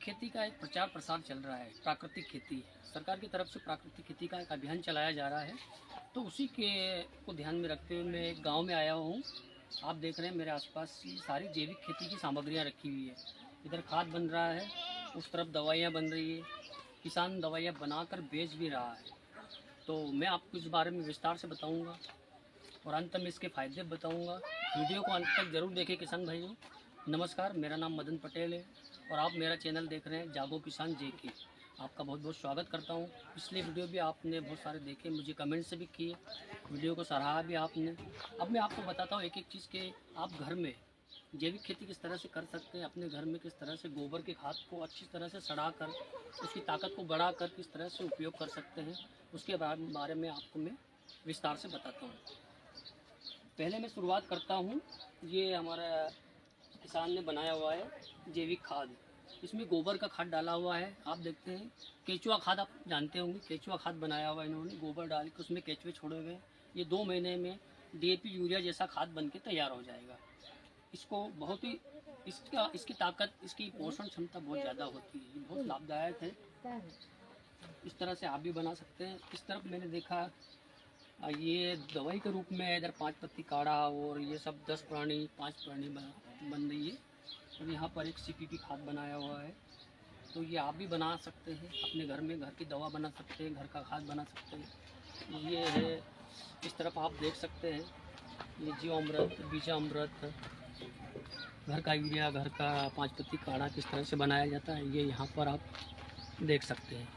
खेती का एक प्रचार प्रसार चल रहा है। प्राकृतिक खेती सरकार की तरफ से प्राकृतिक खेती का एक अभियान चलाया जा रहा है। तो उसी के को ध्यान में रखते हुए मैं एक गांव में आया हूँ। आप देख रहे हैं मेरे आसपास ये सारी जैविक खेती की सामग्रियाँ रखी हुई है। इधर खाद बन रहा है, उस तरफ दवाइयाँ बन रही है। किसान दवाइयाँ बनाकर बेच भी रहा है। तो मैं आपको इस बारे में विस्तार से बताऊँगा और अंत में इसके फ़ायदे बताऊँगा। वीडियो को अंत तक ज़रूर देखें किसान भाइयों। नमस्कार, मेरा नाम मदन पटेल है और आप मेरा चैनल देख रहे हैं जागो किसान जेके। आपका बहुत बहुत स्वागत करता हूं। पिछले वीडियो भी आपने बहुत सारे देखे, मुझे कमेंट से भी किए, वीडियो को सराहा भी आपने। अब मैं आपको बताता हूं एक एक चीज़ के आप घर में जैविक खेती किस तरह से कर सकते हैं। अपने घर में किस तरह से गोबर के खाद को अच्छी तरह से सड़ा कर उसकी ताकत को बढ़ा कर किस तरह से उपयोग कर सकते हैं, उसके बारे में आपको मैं विस्तार से बताता हूँ। पहले मैं शुरुआत करता हूँ। ये हमारा किसान ने बनाया हुआ है जैविक खाद। इसमें गोबर का खाद डाला हुआ है। आप देखते हैं केचुआ खाद, आप जानते होंगे केचुआ खाद बनाया हुआ है इन्होंने। गोबर डाल के उसमें केचुए छोड़े हुए हैं। ये 2 महीने में डीएपी यूरिया जैसा खाद बन के तैयार हो जाएगा। इसको बहुत ही इसकी ताकत, इसकी पोषण क्षमता बहुत ज़्यादा होती है। ये बहुत लाभदायक है। इस तरह से आप भी बना सकते हैं। इस तरफ मैंने देखा ये दवाई के रूप में इधर 5 पत्ती काढ़ा और ये सब 10 प्राणी 5 प्राणी बन रही है। और यहाँ पर एक सीपीपी खाद बनाया हुआ है। तो ये आप भी बना सकते हैं अपने घर में। घर की दवा बना सकते हैं, घर का खाद बना सकते हैं। ये है, इस तरफ आप देख सकते हैं ये जीवामृत, बीजामृत, घर का यूरिया, घर का 5 पत्ती काढ़ा किस तरह से बनाया जाता है, ये यहाँ पर आप देख सकते हैं।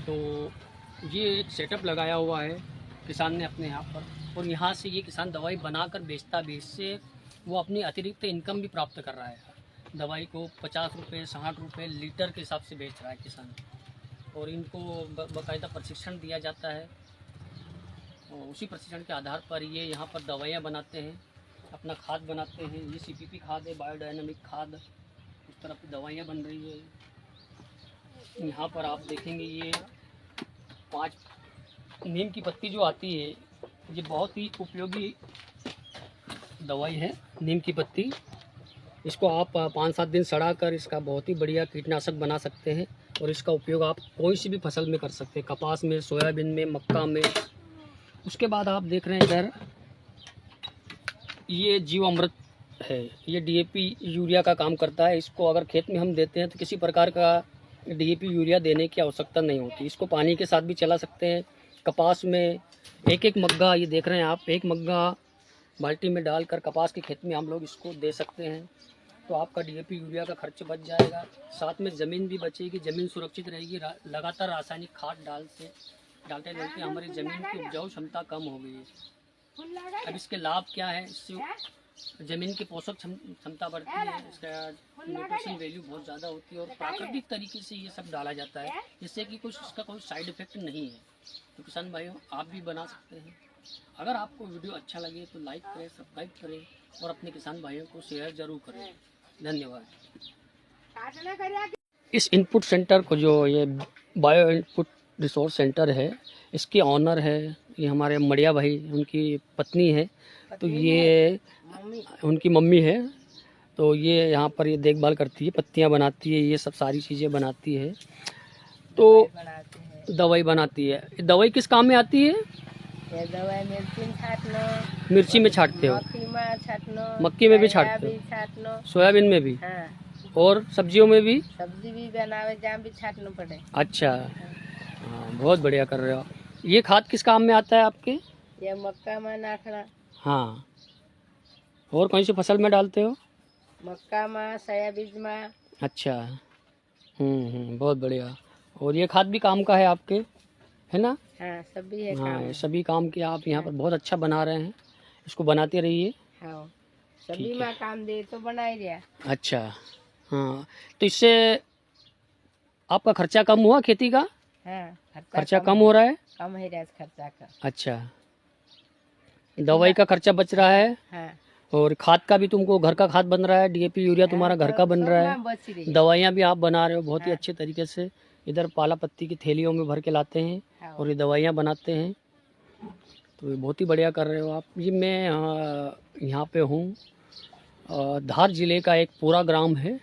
तो ये एक सेटअप लगाया हुआ है किसान ने अपने यहाँ पर, और यहाँ से ये किसान दवाई बनाकर बेचता भी। इससे वो अपनी अतिरिक्त इनकम भी प्राप्त कर रहा है। दवाई को 50 रुपये 60 रुपये लीटर के हिसाब से बेच रहा है किसान। और इनको बाकायदा प्रशिक्षण दिया जाता है और उसी प्रशिक्षण के आधार पर ये यहाँ पर दवाइयाँ बनाते हैं, अपना खाद बनाते हैं। ये सीपीपी खाद है, बायोडायनामिक खाद। उस तरफ दवाइयाँ बन रही है। यहाँ पर आप देखेंगे ये 5 नीम की पत्ती जो आती है, ये बहुत ही उपयोगी दवाई है नीम की पत्ती। इसको आप 5-7 दिन सड़ा कर इसका बहुत ही बढ़िया कीटनाशक बना सकते हैं। और इसका उपयोग आप कोई सी भी फसल में कर सकते हैं, कपास में, सोयाबीन में, मक्का में। उसके बाद आप देख रहे हैं इधर ये जीवामृत है। ये डीएपी यूरिया का काम करता है। इसको अगर खेत में हम देते हैं तो किसी प्रकार का डीएपी यूरिया देने की आवश्यकता नहीं होती। इसको पानी के साथ भी चला सकते हैं। कपास में एक मग्गा, ये देख रहे हैं आप, 1 मग्गा बाल्टी में डालकर कपास के खेत में हम लोग इसको दे सकते हैं। तो आपका डीएपी यूरिया का खर्च बच जाएगा, साथ में ज़मीन भी बचेगी, ज़मीन सुरक्षित रहेगी। लगातार रासायनिक खाद डालते हमारी ज़मीन की उपजाऊ क्षमता कम हो गई है। अब इसके लाभ क्या है? इससे ज़मीन की पोषक क्षमता बढ़ती है, इसका न्यूट्रिशन वैल्यू बहुत ज़्यादा होती है और प्राकृतिक तरीके से ये सब डाला जाता है, जिससे कि कुछ इसका कोई साइड इफ़ेक्ट नहीं है। तो किसान भाइयों, आप भी बना सकते हैं। अगर आपको वीडियो अच्छा लगे तो लाइक करें, सब्सक्राइब करें और अपने किसान भाइयों को शेयर ज़रूर करें। धन्यवाद। इस इनपुट सेंटर को, जो ये बायो इनपुट रिसोर्स सेंटर है, इसके ऑनर है ये हमारे मड़िया भाई, उनकी पत्नी है। तो ये उनकी मम्मी है। तो ये यहाँ पर ये देखभाल करती है, पत्तियाँ बनाती है, ये सब सारी चीज़ें बनाती है। तो दवाई बनाती है। दवाई किस काम में आती है? ये दवाई मिर्ची में छाटते हो? मक्की में भी छाटते हो? सोयाबीन में भी? हाँ। और सब्जियों में भी? सब्जी भी बनावे, जहाँ भी छाटना पड़े। अच्छा, हाँ, बहुत बढ़िया कर रहे हो। ये खाद किस काम में आता है आपके? ये मक्का में नाखना। हाँ, और कौन सी फसल में डालते हो? मक्का में, सोयाबीन में। अच्छा, बहुत बढ़िया। और ये खाद भी काम का है आपके, है ना? हाँ, सभी है हाँ, काम। ये सभी काम के आप यहाँ पर बहुत अच्छा बना रहे हैं। इसको बनाते रहिए। हाँ, सभी में काम दे तो बना ही दिया। अच्छा, हाँ, तो इससे आपका खर्चा कम हुआ खेती का? हाँ, खर्चा कम हो रहा है? कम है खर्चा का। अच्छा, दवाई का खर्चा बच रहा है। हाँ। और खाद का भी तुमको घर का खाद बन रहा है, डीएपी यूरिया तुम्हारा घर का बन रहा है। दवाइयाँ भी आप बना रहे हो बहुत ही अच्छे तरीके से। इधर पाला पत्ती की थैलियों में भर के लाते हैं और ये दवाइयाँ बनाते हैं। तो ये बहुत ही बढ़िया कर रहे हो आप। ये मैं यहाँ पे हूँ, धार जिले का एक पूरा ग्राम है,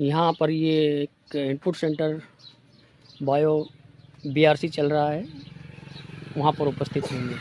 यहाँ पर ये एक इनपुट सेंटर बायो BRC चल रहा है, वहाँ पर उपस्थित होंगे।